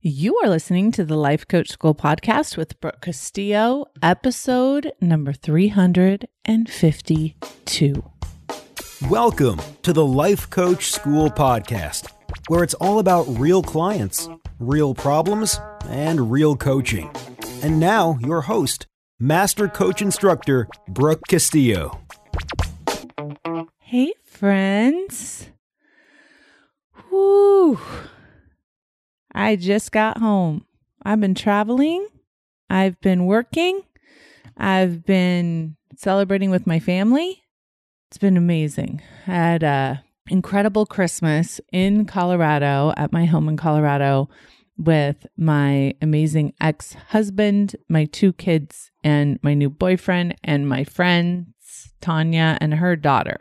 You are listening to the Life Coach School podcast with Brooke Castillo, episode number 352. Welcome to the Life Coach School podcast, where it's all about real clients, real problems, and real coaching. And now, your host, Master Coach Instructor, Brooke Castillo. Hey, friends. Whew. I just got home. I've been traveling. I've been working. I've been celebrating with my family. It's been amazing. I had an incredible Christmas in Colorado, at my home in Colorado, with my amazing ex-husband, my two kids, and my new boyfriend, and my friends, Tanya, and her daughter.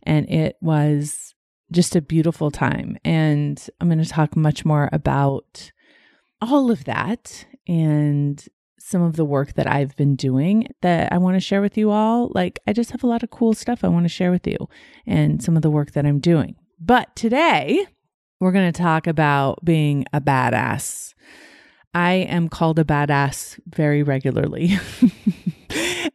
And it was just a beautiful time. And I'm going to talk much more about all of that and some of the work that I've been doing that I want to share with you all. Like, I just have a lot of cool stuff I want to share with you and some of the work that I'm doing. But today, we're going to talk about being a badass. I am called a badass very regularly.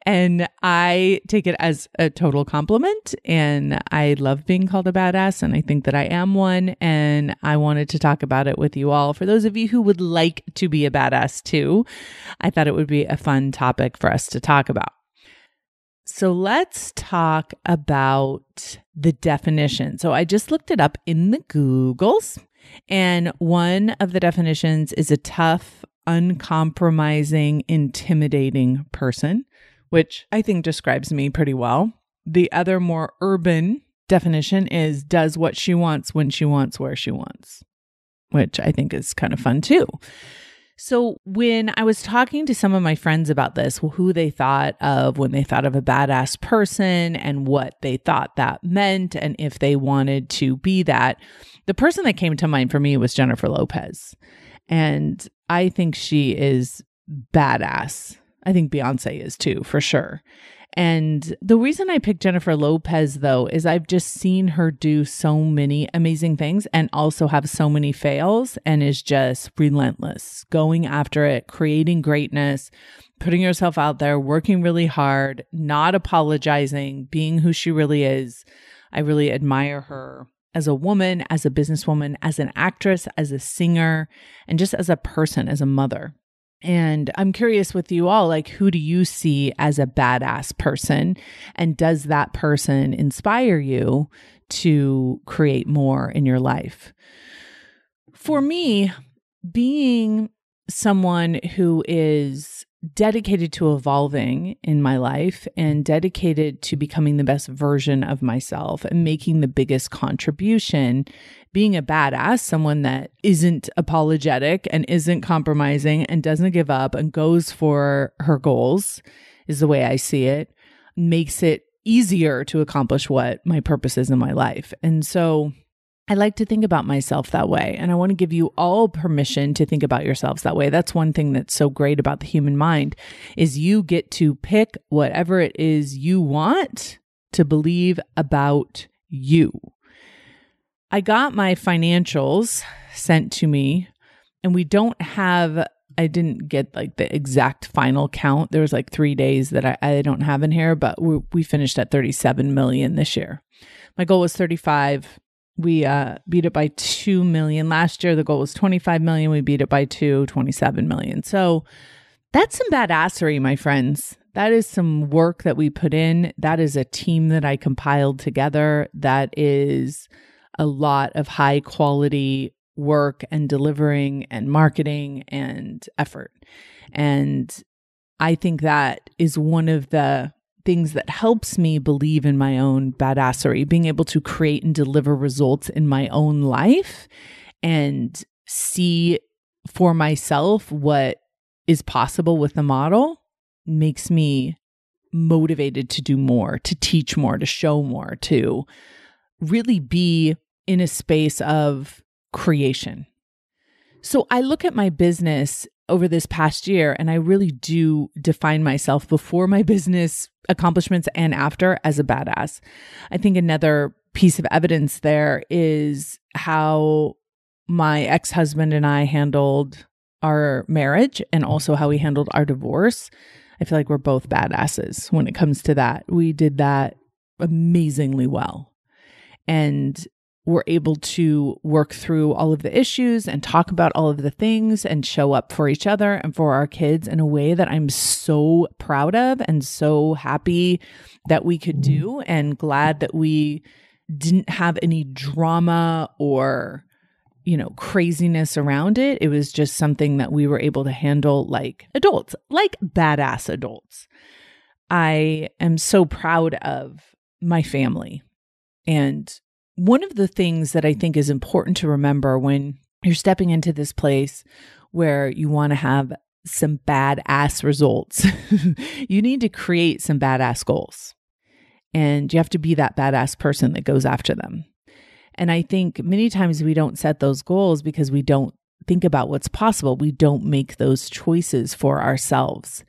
And I take it as a total compliment, and I love being called a badass, and I think that I am one, and I wanted to talk about it with you all. For those of you who would like to be a badass too, I thought it would be a fun topic for us to talk about. So let's talk about the definition. So I just looked it up in the Googles, and one of the definitions is a tough, uncompromising, intimidating person, which I think describes me pretty well. The other more urban definition is does what she wants, when she wants, where she wants, which I think is kind of fun too. So when I was talking to some of my friends about this, who they thought of when they thought of a badass person and what they thought that meant and if they wanted to be that, the person that came to mind for me was Jennifer Lopez. And I think she is badass. I think Beyonce is too, for sure. And the reason I picked Jennifer Lopez, though, is I've just seen her do so many amazing things and also have so many fails and is just relentless, going after it, creating greatness, putting herself out there, working really hard, not apologizing, being who she really is. I really admire her as a woman, as a businesswoman, as an actress, as a singer, and just as a person, as a mother. And I'm curious with you all, like, who do you see as a badass person? And does that person inspire you to create more in your life? For me, being someone who is dedicated to evolving in my life and dedicated to becoming the best version of myself and making the biggest contribution, being a badass, someone that isn't apologetic and isn't compromising and doesn't give up and goes for her goals, is the way I see it, makes it easier to accomplish what my purpose is in my life. And so I like to think about myself that way. And I want to give you all permission to think about yourselves that way. That's one thing that's so great about the human mind is you get to pick whatever it is you want to believe about you. I got my financials sent to me, and I didn't get like the exact final count. There was like 3 days that I don't have in here, but we finished at 37 million this year. My goal was 35. We beat it by 2 million. Last year, the goal was 25 million. We beat it by 27 million. So that's some badassery, my friends. That is some work that we put in. That is a team that I compiled together. That is a lot of high quality work and delivering and marketing and effort. And I think that is one of the things that helps me believe in my own badassery, being able to create and deliver results in my own life and see for myself what is possible with the model makes me motivated to do more, to teach more, to show more, to really be in a space of creation. So I look at my business over this past year, and I really do define myself before my business accomplishments and after as a badass. I think another piece of evidence there is how my ex-husband and I handled our marriage and also how we handled our divorce, I feel like we're both badasses when it comes to that. We did that amazingly well. And we're able to work through all of the issues and talk about all of the things and show up for each other and for our kids in a way that I'm so proud of and so happy that we could do, and glad that we didn't have any drama or, craziness around it. It was just something that we were able to handle like adults, like badass adults. I am so proud of my family. And one of the things that I think is important to remember when you're stepping into this place where you want to have some badass results, you need to create some badass goals. And you have to be that badass person that goes after them. And I think many times we don't set those goals because we don't think about what's possible. We don't make those choices for ourselves.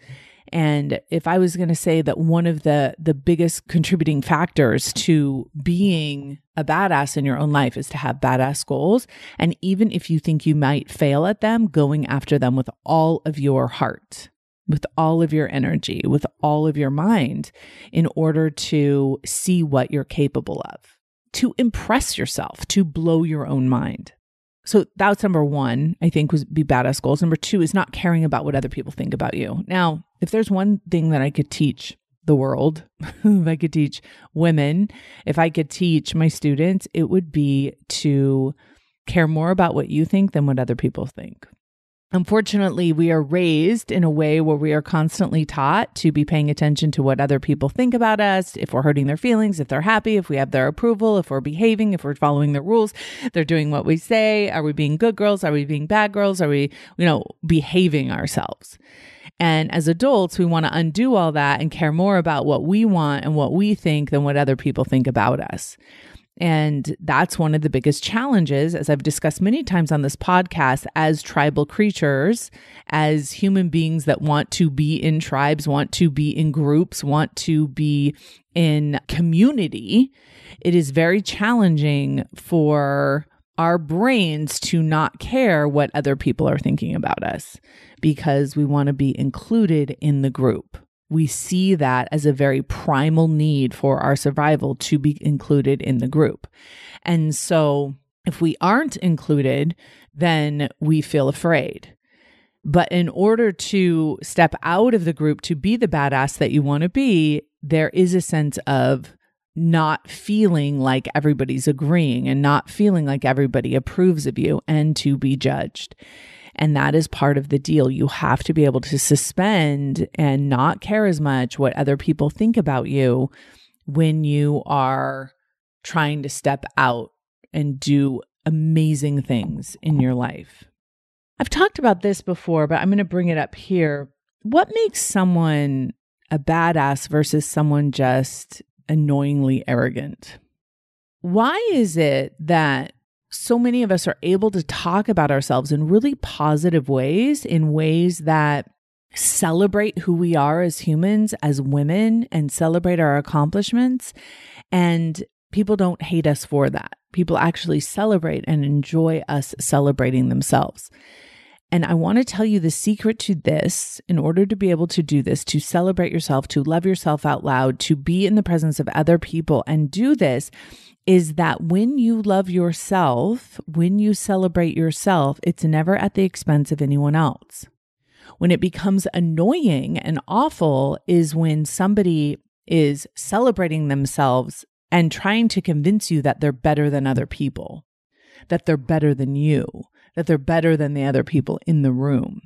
And if I was going to say that one of the biggest contributing factors to being a badass in your own life is to have badass goals. And even if you think you might fail at them, going after them with all of your heart, with all of your energy, with all of your mind, in order to see what you're capable of, to impress yourself, to blow your own mind. So that's number one, I think, would be badass goals. Number two is not caring about what other people think about you. Now, if there's one thing that I could teach the world, if I could teach women, if I could teach my students, it would be to care more about what you think than what other people think. Unfortunately, we are raised in a way where we are constantly taught to be paying attention to what other people think about us, if we're hurting their feelings, if they're happy, if we have their approval, if we're behaving, if we're following the rules, they're doing what we say. Are we being good girls? Are we being bad girls? Are we, behaving ourselves? And as adults, we want to undo all that and care more about what we want and what we think than what other people think about us. And that's one of the biggest challenges, as I've discussed many times on this podcast, as tribal creatures, as human beings that want to be in tribes, want to be in groups, want to be in community. It is very challenging for our brains to not care what other people are thinking about us because we want to be included in the group. We see that as a very primal need for our survival to be included in the group. And so if we aren't included, then we feel afraid. But in order to step out of the group to be the badass that you want to be, there is a sense of not feeling like everybody's agreeing and not feeling like everybody approves of you and to be judged. And that is part of the deal. You have to be able to suspend and not care as much what other people think about you when you are trying to step out and do amazing things in your life. I've talked about this before, but I'm going to bring it up here. What makes someone a badass versus someone just annoyingly arrogant? Why is it that so many of us are able to talk about ourselves in really positive ways, in ways that celebrate who we are as humans, as women, and celebrate our accomplishments? And people don't hate us for that. People actually celebrate and enjoy us celebrating themselves. And I want to tell you the secret to this, in order to be able to do this, to celebrate yourself, to love yourself out loud, to be in the presence of other people and do this, is that when you love yourself, when you celebrate yourself, it's never at the expense of anyone else. When it becomes annoying and awful is when somebody is celebrating themselves and trying to convince you that they're better than other people, that they're better than you, that they're better than the other people in the room.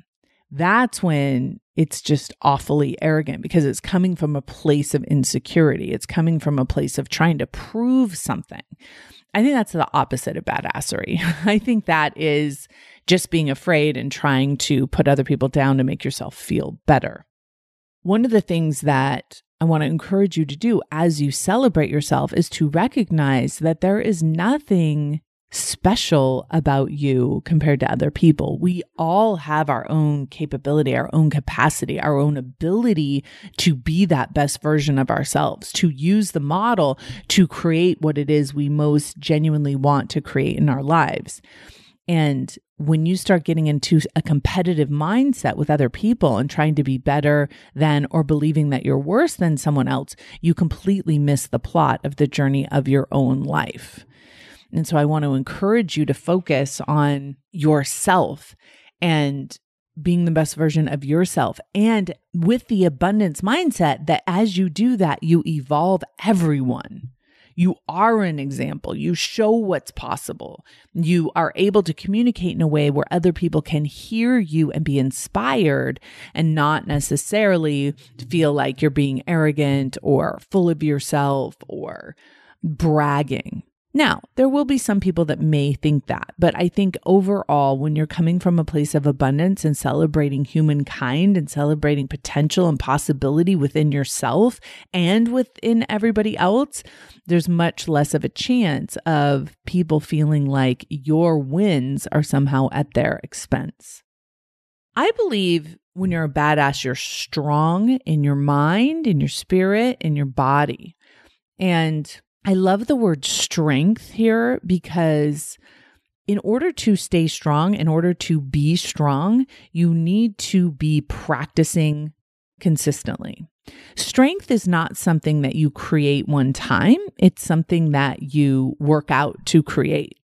That's when it's just awfully arrogant because it's coming from a place of insecurity. It's coming from a place of trying to prove something. I think that's the opposite of badassery. I think that is just being afraid and trying to put other people down to make yourself feel better. One of the things that I want to encourage you to do as you celebrate yourself is to recognize that there is nothing special about you compared to other people. We all have our own capability, our own capacity, our own ability to be that best version of ourselves, to use the model to create what it is we most genuinely want to create in our lives. And when you start getting into a competitive mindset with other people and trying to be better than or believing that you're worse than someone else, you completely miss the plot of the journey of your own life. And so I want to encourage you to focus on yourself and being the best version of yourself. And with the abundance mindset that as you do that, you evolve everyone. You are an example. You show what's possible. You are able to communicate in a way where other people can hear you and be inspired and not necessarily feel like you're being arrogant or full of yourself or bragging. Now, there will be some people that may think that, but I think overall, when you're coming from a place of abundance and celebrating humankind and celebrating potential and possibility within yourself and within everybody else, there's much less of a chance of people feeling like your wins are somehow at their expense. I believe when you're a badass, you're strong in your mind, in your spirit, in your body. And I love the word strength here because in order to stay strong, in order to be strong, you need to be practicing consistently. Strength is not something that you create one time. It's something that you work out to create.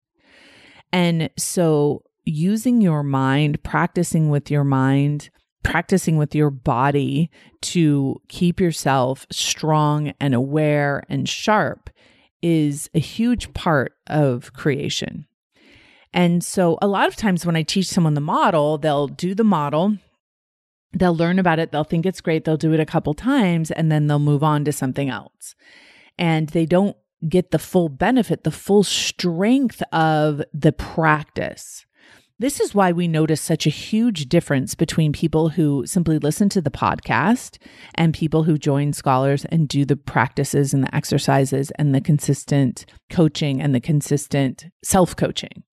And so using your mind, practicing with your mind, practicing with your body to keep yourself strong and aware and sharp is a huge part of creation. And so a lot of times when I teach someone the model, they'll do the model, they'll learn about it, they'll think it's great, they'll do it a couple times, and then they'll move on to something else. And they don't get the full benefit, the full strength of the practice. This is why we notice such a huge difference between people who simply listen to the podcast and people who join scholars and do the practices and the exercises and the consistent coaching and the consistent self-coaching.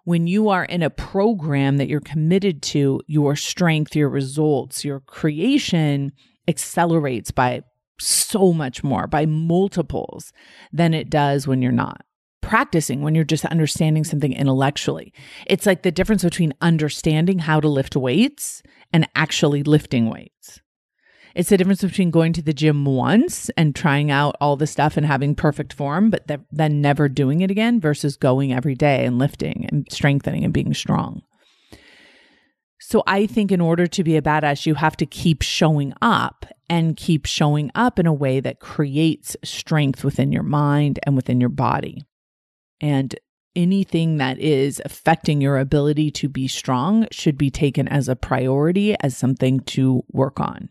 When you are in a program that you're committed to, your strength, your results, your creation accelerates by so much more, by multiples than it does when you're not practicing, when you're just understanding something intellectually. It's like the difference between understanding how to lift weights and actually lifting weights. It's the difference between going to the gym once and trying out all the stuff and having perfect form, but then never doing it again versus going every day and lifting and strengthening and being strong. So I think in order to be a badass, you have to keep showing up and keep showing up in a way that creates strength within your mind and within your body. And anything that is affecting your ability to be strong should be taken as a priority, as something to work on.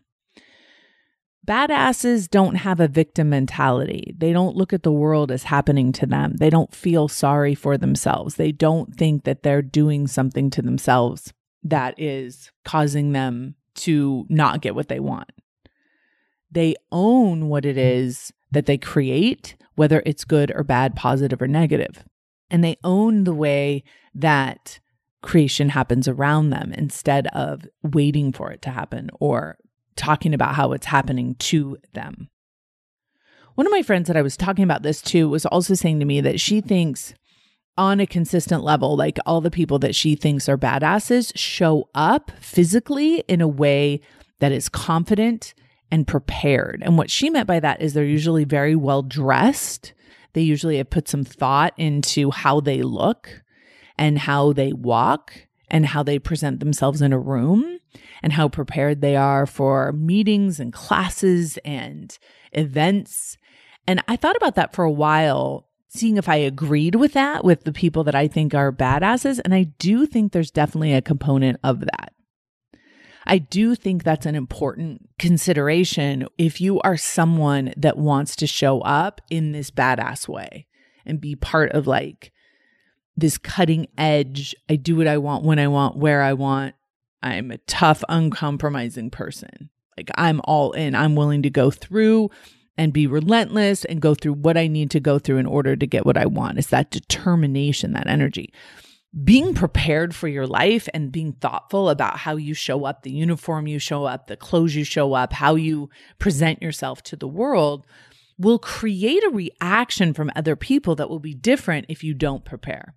Badasses don't have a victim mentality. They don't look at the world as happening to them. They don't feel sorry for themselves. They don't think that they're doing something to themselves that is causing them to not get what they want. They own what it is that they create, whether it's good or bad, positive or negative. And they own the way that creation happens around them instead of waiting for it to happen or talking about how it's happening to them. One of my friends that I was talking about this to was also saying to me that she thinks on a consistent level, like all the people that she thinks are badasses show up physically in a way that is confident and prepared. And what she meant by that is they're usually very well dressed. They usually have put some thought into how they look and how they walk and how they present themselves in a room and how prepared they are for meetings and classes and events. And I thought about that for a while, seeing if I agreed with that with the people that I think are badasses. And I do think there's definitely a component of that. I do think that's an important consideration if you are someone that wants to show up in this badass way and be part of like this cutting edge. I do what I want, when I want, where I want. I'm a tough, uncompromising person. Like I'm all in. I'm willing to go through and be relentless and go through what I need to go through in order to get what I want. It's that determination, that energy. Being prepared for your life and being thoughtful about how you show up, the uniform you show up, the clothes you show up, how you present yourself to the world will create a reaction from other people that will be different if you don't prepare.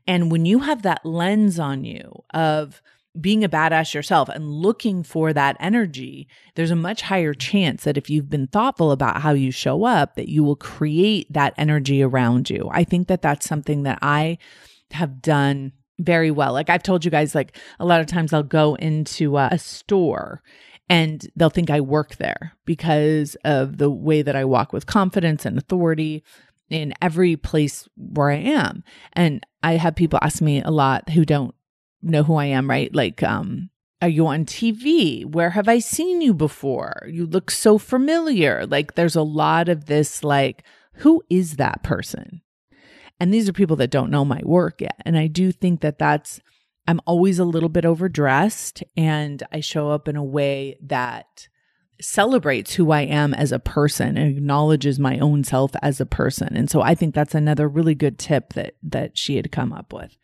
And when you have that lens on you of being a badass yourself and looking for that energy, there's a much higher chance that if you've been thoughtful about how you show up, that you will create that energy around you. I think that that's something that I have done very well. Like I've told you guys, like a lot of times I'll go into a store and they'll think I work there because of the way that I walk with confidence and authority in every place where I am. And I have people ask me a lot who don't know who I am, right? Like, are you on TV? Where have I seen you before? You look so familiar. Like there's a lot of this, like, who is that person? And these are people that don't know my work yet. And I do think that I'm always a little bit overdressed and I show up in a way that celebrates who I am as a person and acknowledges my own self as a person. And so I think that's another really good tip that she had come up with.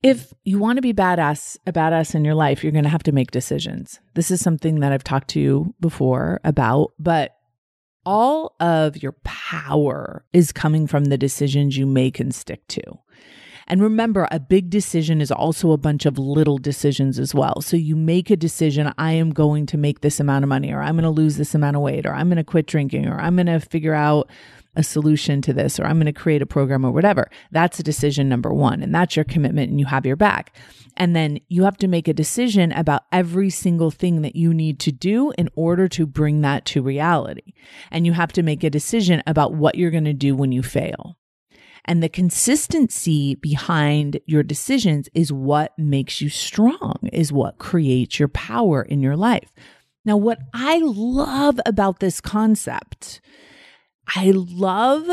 If you want to be a badass in your life, you're going to have to make decisions. This is something that I've talked to you before about, but all of your power is coming from the decisions you make and stick to. And remember, a big decision is also a bunch of little decisions as well. So you make a decision, I am going to make this amount of money, or I'm going to lose this amount of weight, or I'm going to quit drinking, or I'm going to figure out a solution to this, or I'm going to create a program or whatever. That's a decision number one. And that's your commitment and you have your back. And then you have to make a decision about every single thing that you need to do in order to bring that to reality. And you have to make a decision about what you're going to do when you fail. And the consistency behind your decisions is what makes you strong, is what creates your power in your life. Now, what I love about this concept, I love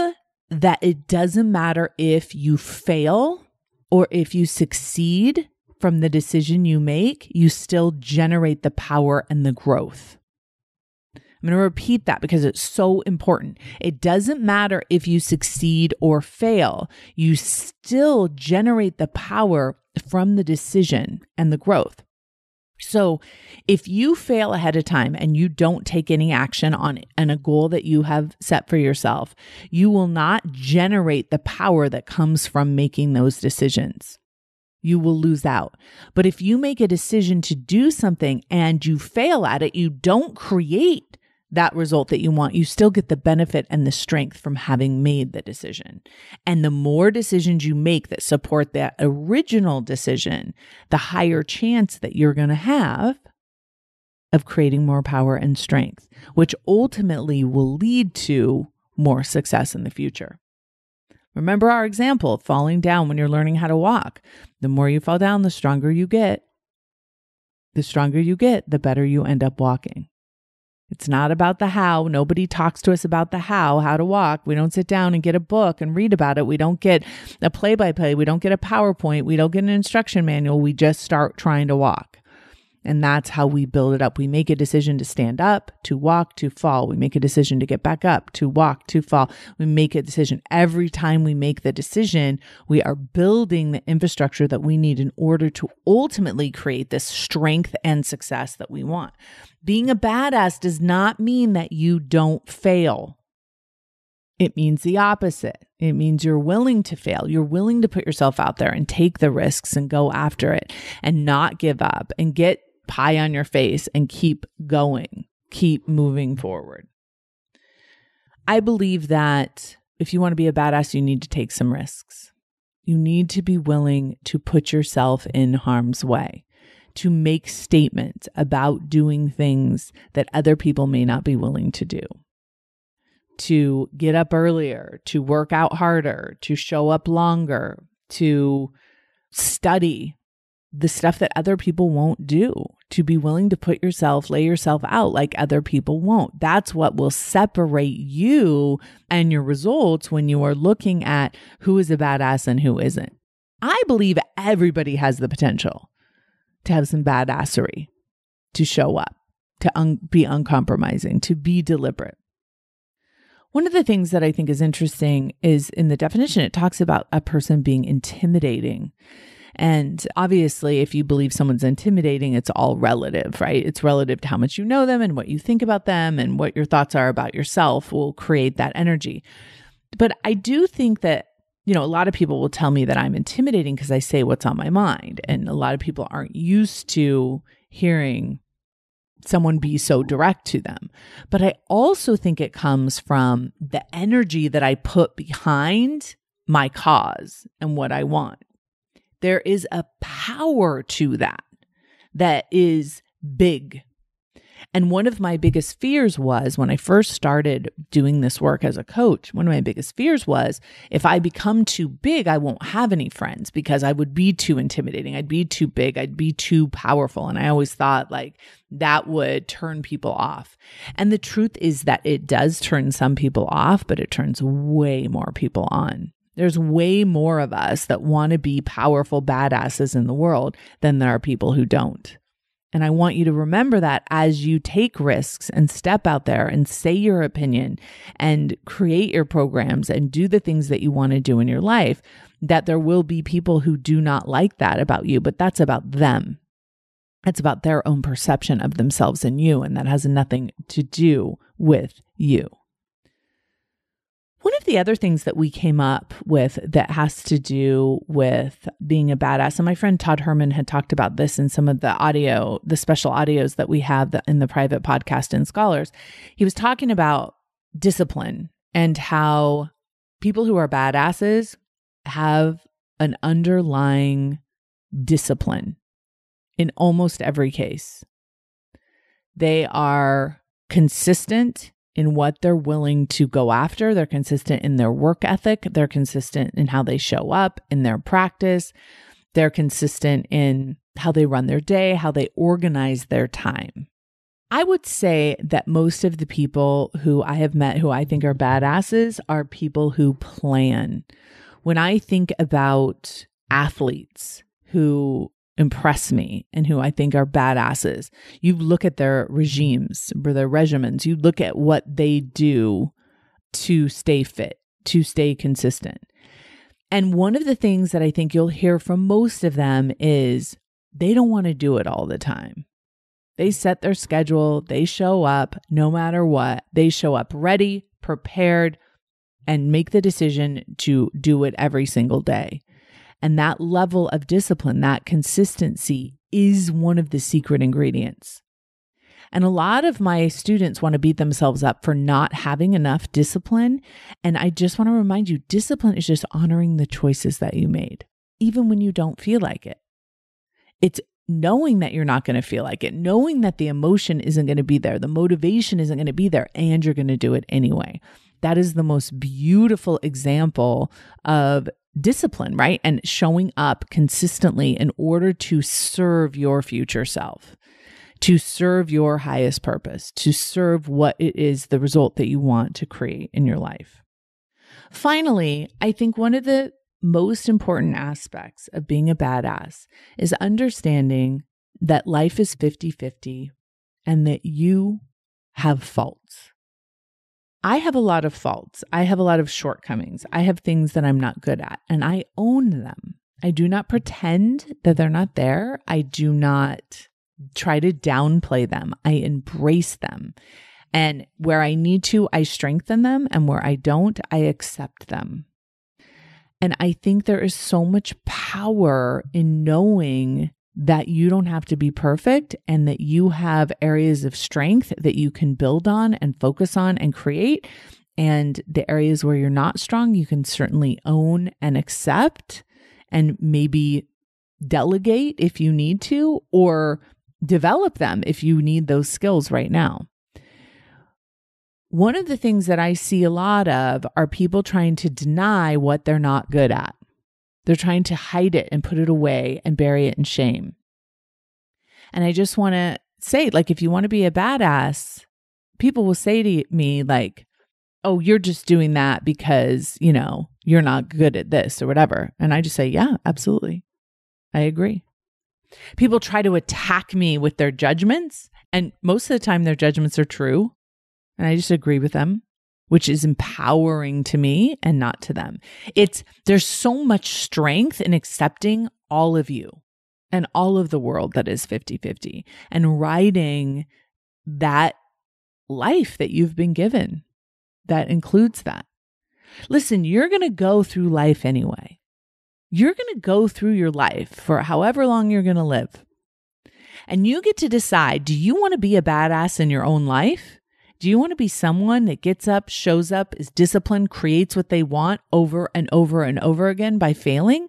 that it doesn't matter if you fail or if you succeed from the decision you make, you still generate the power and the growth. I'm going to repeat that because it's so important. It doesn't matter if you succeed or fail. You still generate the power from the decision and the growth. So if you fail ahead of time and you don't take any action on a goal that you have set for yourself, you will not generate the power that comes from making those decisions. You will lose out. But if you make a decision to do something and you fail at it, you don't create that result that you want. You still get the benefit and the strength from having made the decision. And the more decisions you make that support that original decision, the higher chance that you're going to have of creating more power and strength, which ultimately will lead to more success in the future. Remember our example of falling down when you're learning how to walk. The more you fall down, the stronger you get. The stronger you get, the better you end up walking. It's not about the how. Nobody talks to us about the how to walk. We don't sit down and get a book and read about it. We don't get a play-by-play. We don't get a PowerPoint. We don't get an instruction manual. We just start trying to walk. And that's how we build it up. We make a decision to stand up, to walk, to fall. We make a decision to get back up, to walk, to fall. We make a decision. Every time we make the decision, we are building the infrastructure that we need in order to ultimately create this strength and success that we want. Being a badass does not mean that you don't fail. It means the opposite. It means you're willing to fail. You're willing to put yourself out there and take the risks and go after it and not give up and get pie on your face and keep going, keep moving forward. I believe that if you want to be a badass, you need to take some risks. You need to be willing to put yourself in harm's way, to make statements about doing things that other people may not be willing to do, to get up earlier, to work out harder, to show up longer, to study the stuff that other people won't do, to be willing to lay yourself out like other people won't. That's what will separate you and your results when you are looking at who is a badass and who isn't. I believe everybody has the potential to have some badassery, to show up, to be uncompromising, to be deliberate. One of the things that I think is interesting is in the definition, it talks about a person being intimidating. And obviously, if you believe someone's intimidating, it's all relative, right? It's relative to how much you know them and what you think about them and what your thoughts are about yourself will create that energy. But I do think that a lot of people will tell me that I'm intimidating because I say what's on my mind. And a lot of people aren't used to hearing someone be so direct to them. But I also think it comes from the energy that I put behind my cause and what I want. There is a power to that is big. And one of my biggest fears was when I first started doing this work as a coach, one of my biggest fears was if I become too big, I won't have any friends because I would be too intimidating. I'd be too big. I'd be too powerful. And I always thought like that would turn people off. And the truth is that it does turn some people off, but it turns way more people on. There's way more of us that want to be powerful badasses in the world than there are people who don't. And I want you to remember that as you take risks and step out there and say your opinion and create your programs and do the things that you want to do in your life, that there will be people who do not like that about you, but that's about them. It's about their own perception of themselves and you, and that has nothing to do with you. One of the other things that we came up with that has to do with being a badass, and my friend Todd Herman had talked about this in some of the special audios that we have in the private podcast in Scholars. He was talking about discipline and how people who are badasses have an underlying discipline in almost every case. They are consistent in what they're willing to go after. They're consistent in their work ethic. They're consistent in how they show up in their practice. They're consistent in how they run their day, how they organize their time. I would say that most of the people who I have met who I think are badasses are people who plan. When I think about athletes who impress me and who I think are badasses, you look at their regimes or their regimens, you look at what they do to stay fit, to stay consistent. And one of the things that I think you'll hear from most of them is they don't want to do it all the time. They set their schedule, they show up no matter what, they show up ready, prepared, and make the decision to do it every single day. And that level of discipline, that consistency is one of the secret ingredients. And a lot of my students want to beat themselves up for not having enough discipline. And I just want to remind you, discipline is just honoring the choices that you made, even when you don't feel like it. It's knowing that you're not going to feel like it, knowing that the emotion isn't going to be there, the motivation isn't going to be there, and you're going to do it anyway. That is the most beautiful example of discipline, right? And showing up consistently in order to serve your future self, to serve your highest purpose, to serve what it is, the result that you want to create in your life. Finally, I think one of the most important aspects of being a badass is understanding that life is 50-50 and that you have faults. I have a lot of faults. I have a lot of shortcomings. I have things that I'm not good at, and I own them. I do not pretend that they're not there. I do not try to downplay them. I embrace them. And where I need to, I strengthen them. And where I don't, I accept them. And I think there is so much power in knowing that you don't have to be perfect and that you have areas of strength that you can build on and focus on and create. And the areas where you're not strong, you can certainly own and accept and maybe delegate if you need to, or develop them if you need those skills right now. One of the things that I see a lot of are people trying to deny what they're not good at. They're trying to hide it and put it away and bury it in shame. And I just want to say, like, if you want to be a badass, people will say to me, like, oh, you're just doing that because, you're not good at this or whatever. And I just say, yeah, absolutely. I agree. People try to attack me with their judgments, and most of the time their judgments are true. And I just agree with them, which is empowering to me and not to them. There's so much strength in accepting all of you and all of the world that is 50-50 and riding that life that you've been given that includes that. Listen, you're going to go through life anyway. You're going to go through your life for however long you're going to live. And you get to decide, do you want to be a badass in your own life? Do you want to be someone that gets up, shows up, is disciplined, creates what they want over and over and over again by failing?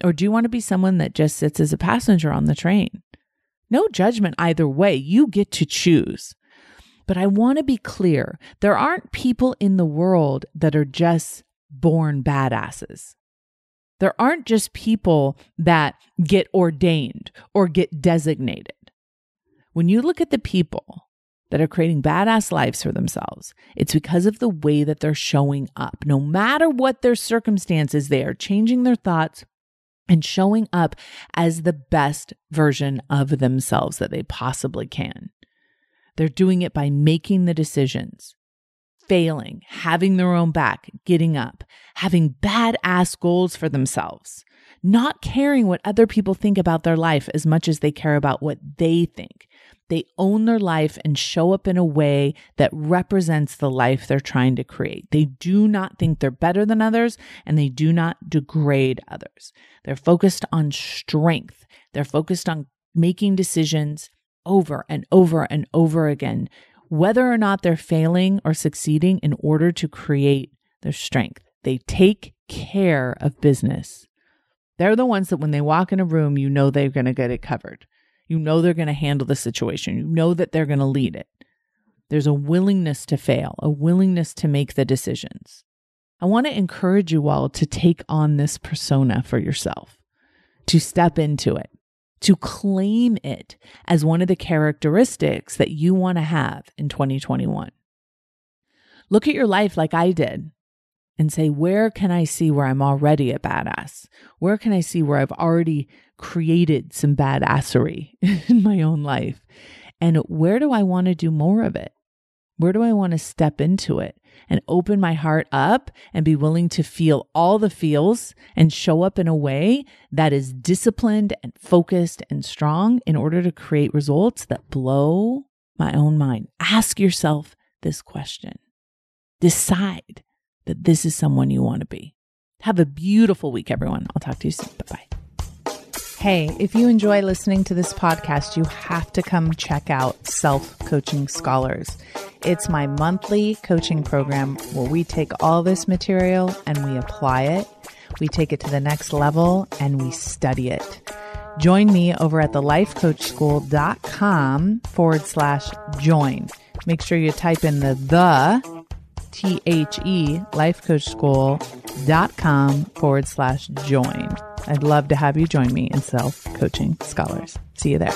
Or do you want to be someone that just sits as a passenger on the train? No judgment either way. You get to choose. But I want to be clear. There aren't people in the world that are just born badasses. There aren't just people that get ordained or get designated. When you look at the people that are creating badass lives for themselves, it's because of the way that they're showing up. No matter what their circumstances, they are changing their thoughts and showing up as the best version of themselves that they possibly can. They're doing it by making the decisions, failing, having their own back, getting up, having badass goals for themselves, not caring what other people think about their life as much as they care about what they think. They own their life and show up in a way that represents the life they're trying to create. They do not think they're better than others, and they do not degrade others. They're focused on strength. They're focused on making decisions over and over and over again, whether or not they're failing or succeeding in order to create their strength. They take care of business. They're the ones that when they walk in a room, you know they're going to get it covered. You know they're going to handle the situation. You know that they're going to lead it. There's a willingness to fail, a willingness to make the decisions. I want to encourage you all to take on this persona for yourself, to step into it, to claim it as one of the characteristics that you want to have in 2021. Look at your life like I did and say, where can I see where I'm already a badass? Where can I see where I've already created some badassery in my own life? And where do I want to do more of it? Where do I want to step into it and open my heart up and be willing to feel all the feels and show up in a way that is disciplined and focused and strong in order to create results that blow my own mind? Ask yourself this question. Decide that this is someone you want to be. Have a beautiful week, everyone. I'll talk to you soon. Bye-bye. Hey, if you enjoy listening to this podcast, you have to come check out Self-Coaching Scholars. It's my monthly coaching program where we take all this material and we apply it. We take it to the next level and we study it. Join me over at thelifecoachschool.com/join. Make sure you type in the THE lifecoachschool.com/join. I'd love to have you join me in Self-Coaching Scholars. See you there.